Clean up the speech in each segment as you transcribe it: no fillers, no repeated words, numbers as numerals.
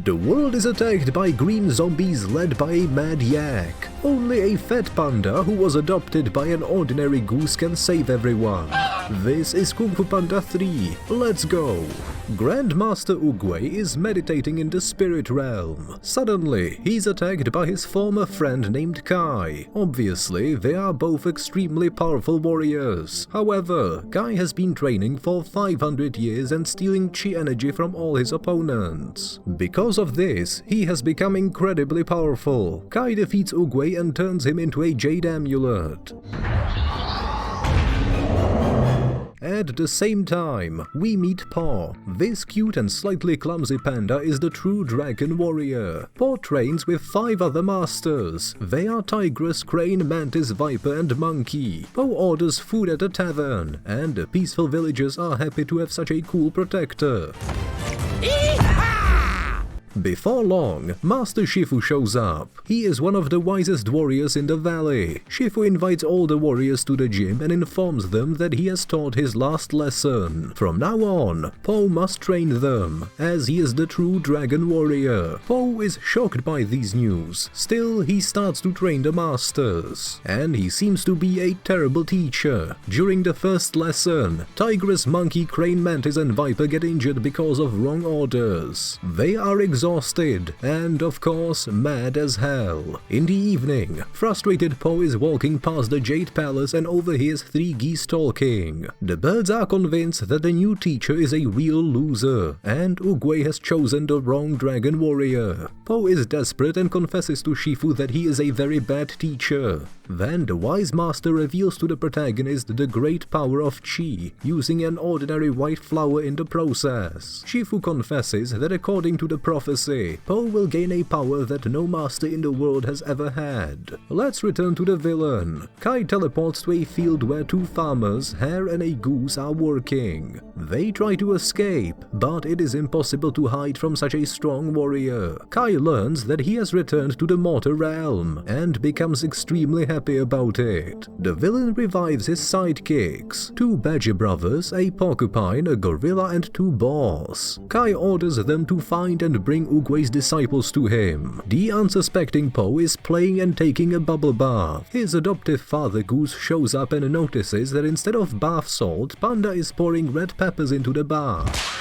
The world is attacked by green zombies led by a mad yak. Only a fat panda who was adopted by an ordinary goose can save everyone. This is Kung Fu Panda 3. Let's go! Grandmaster Oogway is meditating in the spirit realm. Suddenly, he's attacked by his former friend named Kai. Obviously, they are both extremely powerful warriors. However, Kai has been training for 500 years and stealing chi energy from all his opponents. Because of this, he has become incredibly powerful. Kai defeats Oogway and turns him into a jade amulet. At the same time, we meet Paw. This cute and slightly clumsy panda is the true dragon warrior. Paw trains with 5 other masters. They are tigress, crane, mantis, viper and monkey. Paw orders food at a tavern, and the peaceful villagers are happy to have such a cool protector. Before long, Master Shifu shows up. He is one of the wisest warriors in the valley. Shifu invites all the warriors to the gym and informs them that he has taught his last lesson. From now on, Po must train them, as he is the true dragon warrior. Po is shocked by these news. Still, he starts to train the masters. And he seems to be a terrible teacher. During the first lesson, Tigress, Monkey, Crane, Mantis and Viper get injured because of wrong orders. They are exhausted and, of course, mad as hell. In the evening, frustrated Po is walking past the Jade Palace and overhears 3 geese talking. The birds are convinced that the new teacher is a real loser, and Oogway has chosen the wrong dragon warrior. Po is desperate and confesses to Shifu that he is a very bad teacher. Then the wise master reveals to the protagonist the great power of chi, using an ordinary white flower in the process. Shifu confesses that according to the prophecy, Po will gain a power that no master in the world has ever had. Let's return to the villain. Kai teleports to a field where 2 farmers, Hare and a goose, are working. They try to escape, but it is impossible to hide from such a strong warrior. Kai learns that he has returned to the mortar realm, and becomes extremely happy about it. The villain revives his sidekicks, 2 badger brothers, a porcupine, a gorilla and 2 boars. Kai orders them to find and bring Oogway's disciples to him. The unsuspecting Po is playing and taking a bubble bath. His adoptive father Goose shows up and notices that instead of bath salt, Panda is pouring red peppers into the bath.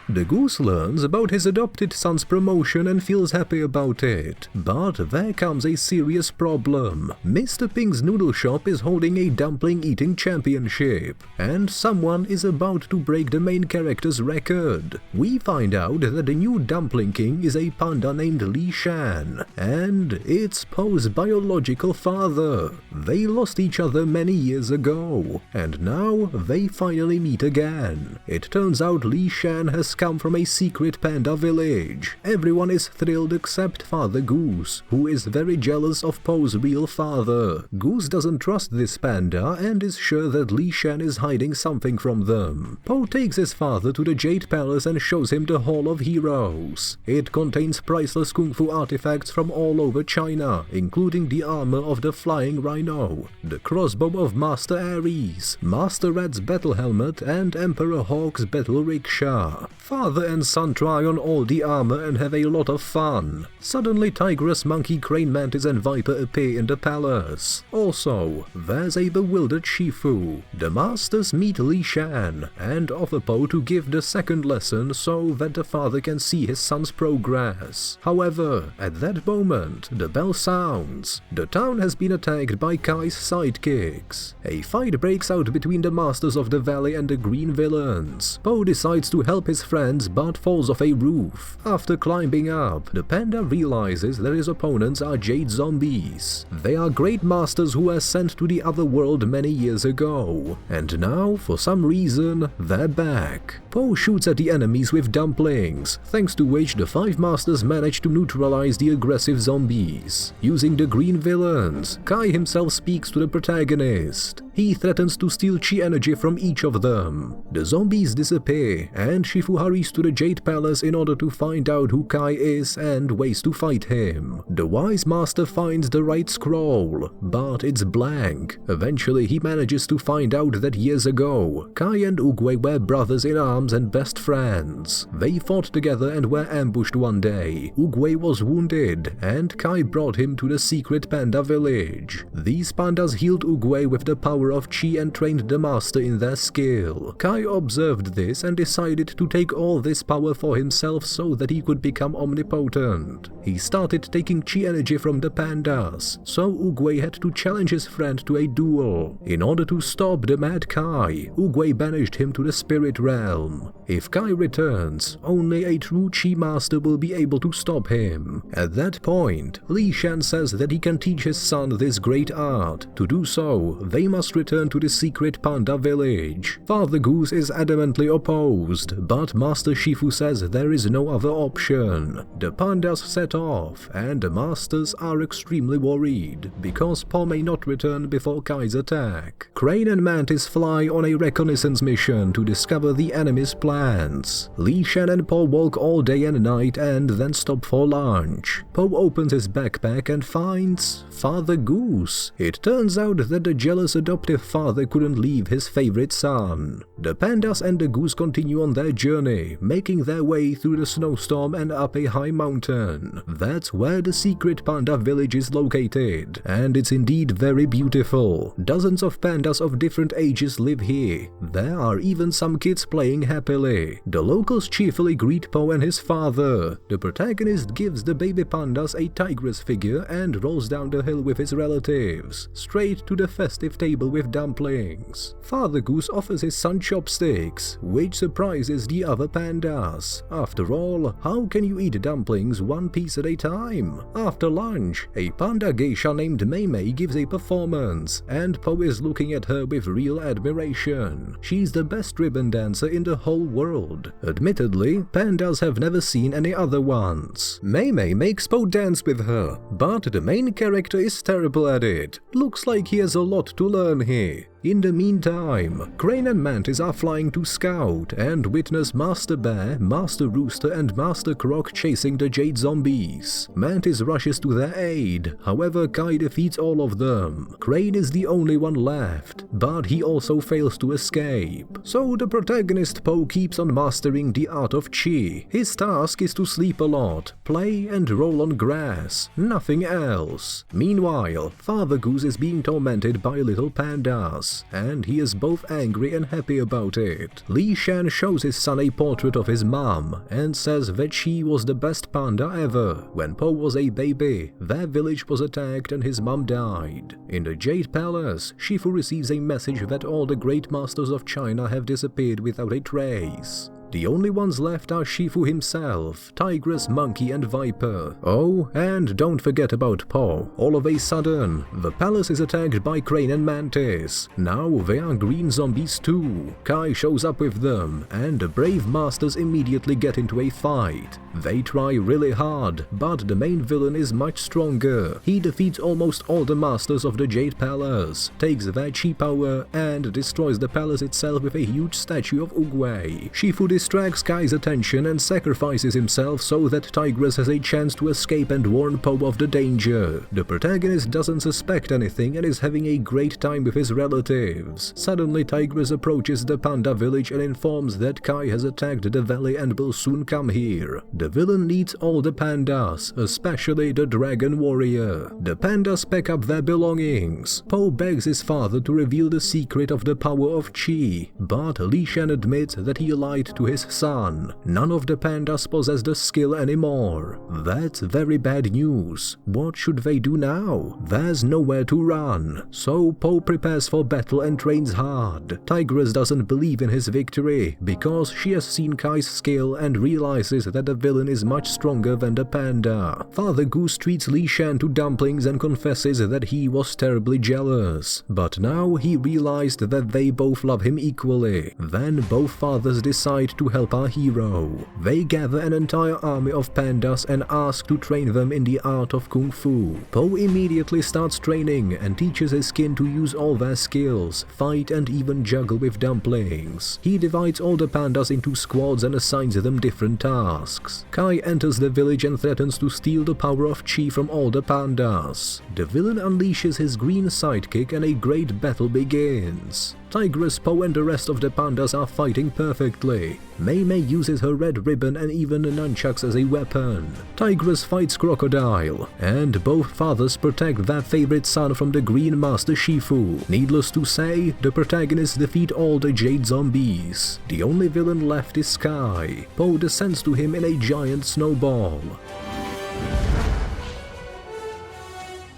The goose learns about his adopted son's promotion and feels happy about it. But there comes a serious problem. Mr. Pink's noodle shop is holding a dumpling eating championship, and someone is about to break the main character's record. We find out that the new dumpling king is a panda named Li Shan, and it's Po's biological father. They lost each other many years ago, and now they finally meet again. It turns out Li Shan has come from a secret panda village. Everyone is thrilled except Father Goose, who is very jealous of Po's real father. Goose doesn't trust this panda and is sure that Li Shan is hiding something from them. Po takes his father to the Jade Palace and shows him the Hall of Heroes. It contains priceless kung fu artifacts from all over China, including the armor of the flying rhino, the crossbow of Master Ares, Master Rat's battle helmet and Emperor Hawk's battle rickshaw. Father and son try on all the armor and have a lot of fun. Suddenly Tigress, Monkey, Crane, Mantis and Viper appear in the palace. Also, there's a bewildered Shifu. The masters meet Li Shan and offer Po to give the second lesson so that the father can see his son's progress. However, at that moment, the bell sounds. The town has been attacked by Kai's sidekicks. A fight breaks out between the masters of the valley and the green villains. Po decides to help his friends but falls off a roof. After climbing up, the panda realizes that his opponents are jade zombies. They are great masters who were sent to the other world many years ago, and now, for some reason, they're back. Po shoots at the enemies with dumplings, thanks to which the 5 masters manage to neutralize the aggressive zombies. Using the green villains, Kai himself speaks to the protagonist. He threatens to steal chi energy from each of them. The zombies disappear, and Shifu hurries to the Jade Palace in order to find out who Kai is and ways to fight him. The wise master finds the right scroll, but it's blank. Eventually he manages to find out that years ago, Kai and Oogway were brothers in arms and best friends. They fought together and were ambushed one day. Oogway was wounded, and Kai brought him to the secret panda village. These pandas healed Oogway with the power of chi and trained the master in their skill. Kai observed this and decided to take all this power for himself so that he could become omnipotent. He started taking chi energy from the pandas, so Oogway had to challenge his friend to a duel. In order to stop the mad Kai, Oogway banished him to the spirit realm. If Kai returns, only a true chi master will be able to stop him. At that point, Li Shan says that he can teach his son this great art. To do so, they must return to the secret panda village. Father Goose is adamantly opposed, but Master Shifu says there is no other option. The pandas set off, and the masters are extremely worried, because Po may not return before Kai's attack. Crane and Mantis fly on a reconnaissance mission to discover the enemy's plans. Li Shan and Po walk all day and night and then stop for lunch. Po opens his backpack and finds Father Goose. It turns out that the jealous adoptive father couldn't leave his favorite son. The pandas and the goose continue on their journey, making their way through the snowstorm and up a high mountain. That's where the secret panda village is located, and it's indeed very beautiful. Dozens of pandas of different ages live here. There are even some kids playing happily. The locals cheerfully greet Po and his father. The protagonist gives the baby pandas a tigress figure and rolls down the hill with his relatives, straight to the festive table with dumplings. Father Goose offers his son chopsticks, which surprises the other pandas. After all, how can you eat dumplings one piece at a time? After lunch, a panda geisha named Mei Mei gives a performance, and Po is looking at her with real admiration. She's the best ribbon dancer in the whole world. Admittedly, pandas have never seen any other ones. Mei Mei makes Po dance with her, but the main character is terrible at it. Looks like he has a lot to learn here. In the meantime, Crane and Mantis are flying to scout and witness Master Bear, Master Rooster and Master Croc chasing the Jade Zombies. Mantis rushes to their aid, however Kai defeats all of them. Crane is the only one left, but he also fails to escape. So the protagonist Po keeps on mastering the art of chi. His task is to sleep a lot, play and roll on grass, nothing else. Meanwhile, Father Goose is being tormented by little pandas, and he is both angry and happy about it. Li Shan shows his son a portrait of his mom and says that she was the best panda ever. When Po was a baby, their village was attacked and his mom died. In the Jade Palace, Shifu receives a message that all the great masters of China have disappeared without a trace. The only ones left are Shifu himself, Tigress, Monkey and Viper. Oh, and don't forget about Po. All of a sudden, the palace is attacked by Crane and Mantis. Now they are green zombies too. Kai shows up with them, and the brave masters immediately get into a fight. They try really hard, but the main villain is much stronger. He defeats almost all the masters of the Jade Palace, takes their chi power, and destroys the palace itself with a huge statue of Oogway. Shifu distracts Kai's attention and sacrifices himself so that Tigress has a chance to escape and warn Po of the danger. The protagonist doesn't suspect anything and is having a great time with his relatives. Suddenly Tigress approaches the panda village and informs that Kai has attacked the valley and will soon come here. The villain needs all the pandas, especially the dragon warrior. The pandas pack up their belongings. Po begs his father to reveal the secret of the power of chi, but Li Shan admits that he lied to his son. None of the pandas possess the skill anymore. That's very bad news. What should they do now? There's nowhere to run. So Po prepares for battle and trains hard. Tigress doesn't believe in his victory because she has seen Kai's skill and realizes that the villain is much stronger than the panda. Father Goose treats Li Shan to dumplings and confesses that he was terribly jealous. But now he realized that they both love him equally. Then both fathers decide to help our hero. They gather an entire army of pandas and ask to train them in the art of Kung Fu. Po immediately starts training and teaches his kin to use all their skills, fight and even juggle with dumplings. He divides all the pandas into squads and assigns them different tasks. Kai enters the village and threatens to steal the power of chi from all the pandas. The villain unleashes his green sidekick and a great battle begins. Tigress, Po and the rest of the pandas are fighting perfectly. Mei Mei uses her red ribbon and even nunchucks as a weapon. Tigress fights Crocodile, and both fathers protect their favorite son from the Green Master Shifu. Needless to say, the protagonists defeat all the Jade Zombies. The only villain left is Sky. Po descends to him in a giant snowball.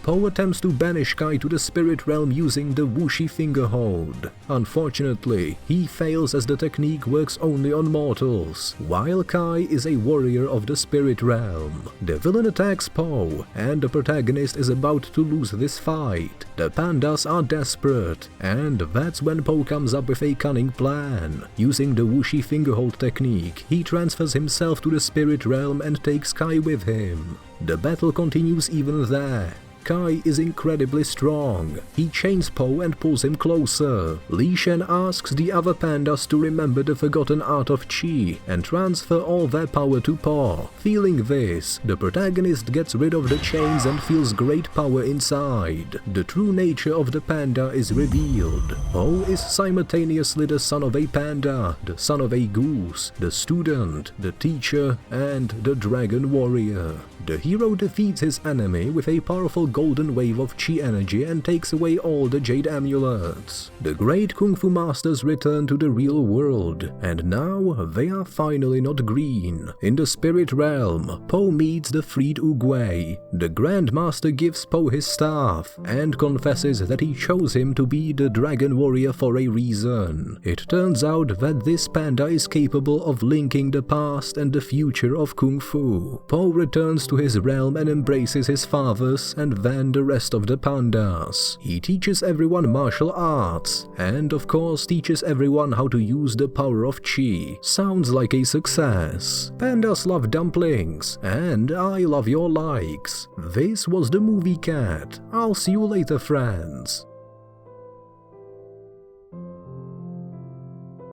Po attempts to banish Kai to the spirit realm using the Wuxi finger hold. Unfortunately, he fails as the technique works only on mortals, while Kai is a warrior of the spirit realm. The villain attacks Po, and the protagonist is about to lose this fight. The pandas are desperate, and that's when Po comes up with a cunning plan. Using the Wuxi finger hold technique, he transfers himself to the spirit realm and takes Kai with him. The battle continues even there. Kai is incredibly strong. He chains Po and pulls him closer. Li Shen asks the other pandas to remember the forgotten art of Qi and transfer all their power to Po. Feeling this, the protagonist gets rid of the chains and feels great power inside. The true nature of the panda is revealed. Po is simultaneously the son of a panda, the son of a goose, the student, the teacher, and the dragon warrior. The hero defeats his enemy with a powerful golden wave of chi energy and takes away all the jade amulets. The great kung fu masters return to the real world, and now they are finally not green. In the spirit realm, Po meets the freed Oogway. The Grand Master gives Po his staff and confesses that he chose him to be the dragon warrior for a reason. It turns out that this panda is capable of linking the past and the future of kung fu. Po returns to his realm and embraces his fathers and then the rest of the pandas. He teaches everyone martial arts and of course teaches everyone how to use the power of Qi. Sounds like a success. Pandas love dumplings and I love your likes. This was the Movie Cat. I'll see you later, friends.